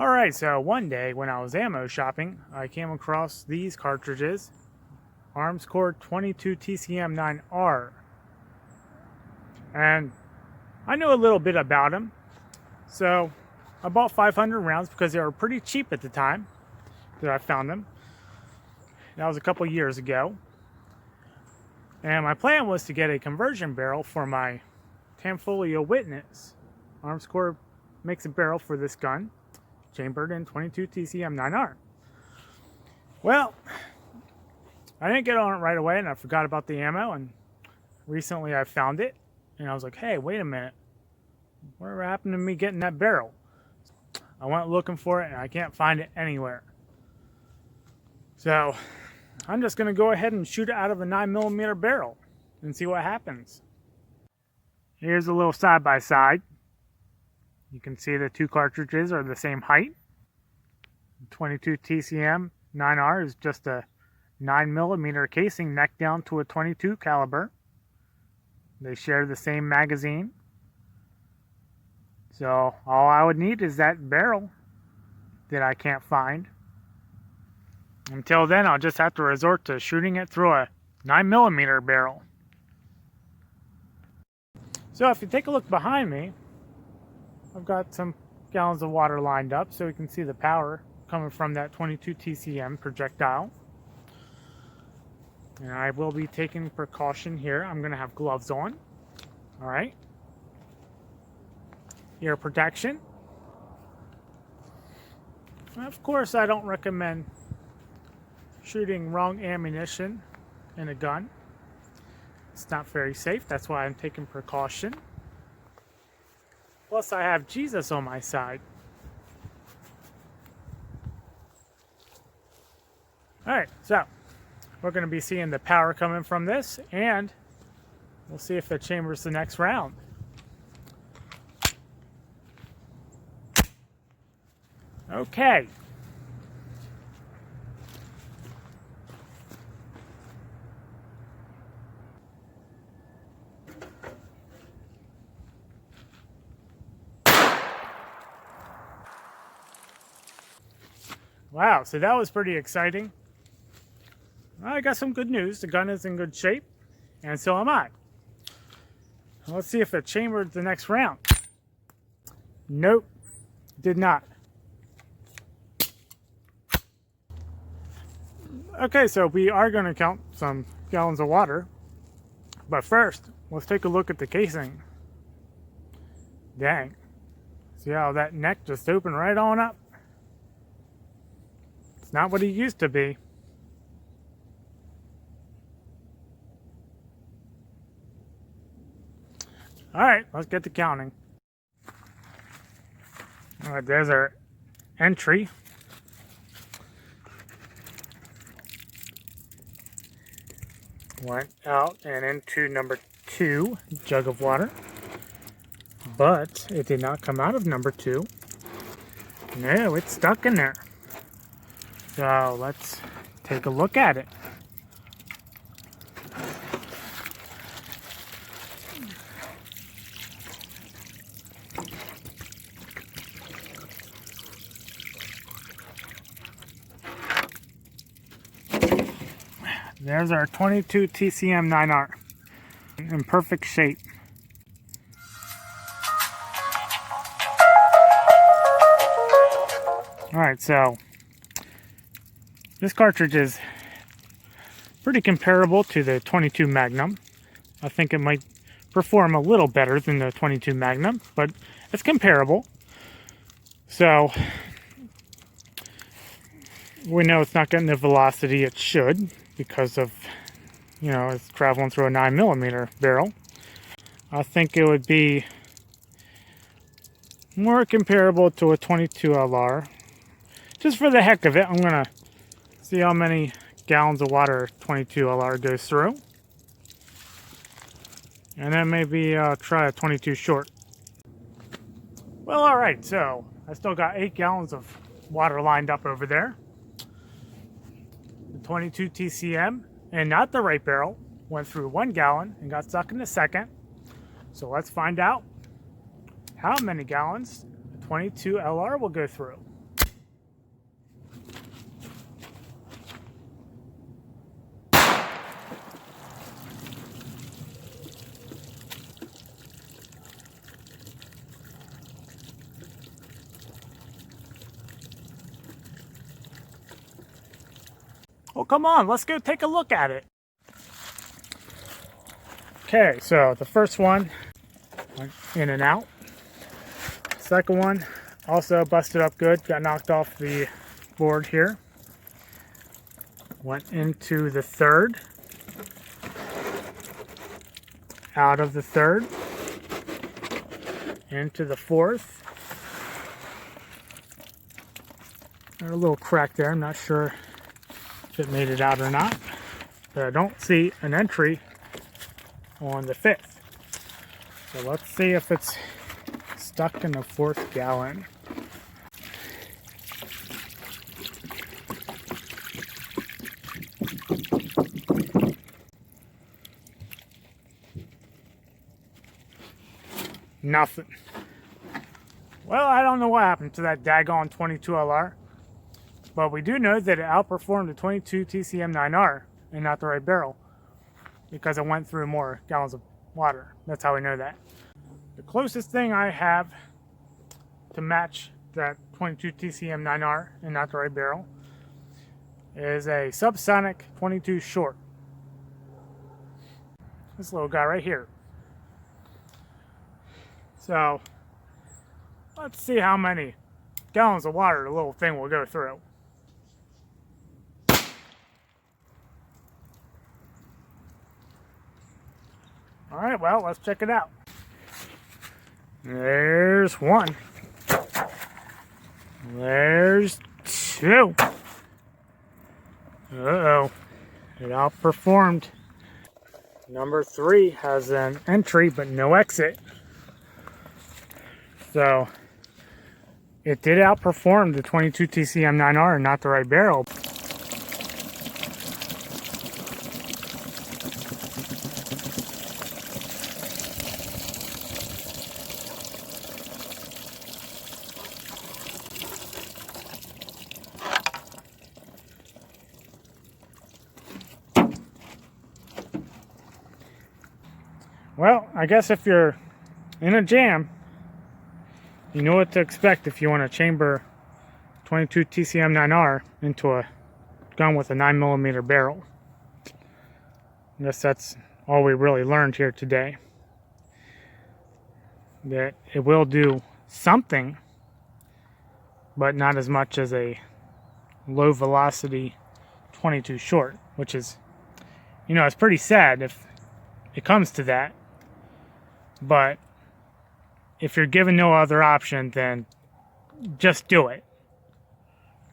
Alright, so one day when I was ammo shopping, I came across these cartridges, Armscore 22tcm9r. And I knew a little bit about them, so I bought 500 rounds because they were pretty cheap at the time that I found them. That was a couple years ago. And my plan was to get a conversion barrel for my Tamfolio Witness. Armscore makes a barrel for this gun, chambered in 22tcm9r. Well, I didn't get on it right away, and I forgot about the ammo, and recently I found it, and I was like, hey, wait a minute. Whatever happened to me getting that barrel? I went looking for it, and I can't find it anywhere. So I'm just going to go ahead and shoot it out of a 9mm barrel and see what happens. Here's a little side-by-side. You can see the two cartridges are the same height. 22tcm9r is just a 9mm casing neck down to a 22 caliber. They share the same magazine. So all I would need is that barrel that I can't find. Until then, I'll just have to resort to shooting it through a 9mm barrel. So if you take a look behind me, I've got some gallons of water lined up so we can see the power coming from that 22tcm projectile. And I will be taking precaution here. I'm going to have gloves on. Alright. Ear protection. Of course, I don't recommend shooting wrong ammunition in a gun. It's not very safe. That's why I'm taking precaution. Plus, I have Jesus on my side. Alright, so we're going to be seeing the power coming from this, and we'll see if it chambers the next round. Okay. Wow, so that was pretty exciting. Well, I got some good news. The gun is in good shape, and so am I. Let's see if it chambered the next round. Nope, did not. Okay, so we are going to count some gallons of water. But first, let's take a look at the casing. Dang. See how that neck just opened right on up? It's not what it used to be. Alright, let's get to counting. Alright, there's our entry. Went out and into number 2 jug of water. But it did not come out of number 2. No, it's stuck in there. So let's take a look at it. There's our 22tcm9r in perfect shape. Alright, so this cartridge is pretty comparable to the 22 Magnum. I think it might perform a little better than the 22 Magnum, but it's comparable. So we know it's not getting the velocity it should because of, you know, it's traveling through a 9mm barrel. I think it would be more comparable to a 22 LR. Just for the heck of it, I'm going to see how many gallons of water 22 LR goes through. And then maybe try a 22 short. Well, alright, so I still got 8 gallons of water lined up over there. The 22tcm, and not the right barrel, went through 1 gallon and got stuck in the second. So let's find out how many gallons the 22 LR will go through. Well, come on, let's go take a look at it. Okay, so the first one went in and out. Second one also busted up good, got knocked off the board here. Went into the third, out of the third, into the fourth. There's a little crack there, I'm not sure if it made it out or not, but I don't see an entry on the fifth. So let's see if it's stuck in the fourth gallon. Nothing. Well, I don't know what happened to that daggone 22LR, but we do know that it outperformed the 22tcm9r and not the right barrel because it went through more gallons of water. That's how we know that. The closest thing I have to match that 22tcm9r and not the right barrel is a subsonic 22 short. This little guy right here. So let's see how many gallons of water the little thing will go through. All right, well, let's check it out. There's one. There's two. Uh-oh. It outperformed. Number 3 has an entry but no exit. So it did outperform the 22tcm9r and not the right barrel. Well, I guess if you're in a jam, you know what to expect if you want to chamber 22tcm9r into a gun with a 9mm barrel. I guess that's all we really learned here today. That it will do something, but not as much as a low velocity 22 short, which is, you know, it's pretty sad if it comes to that. But if you're given no other option, then just do it.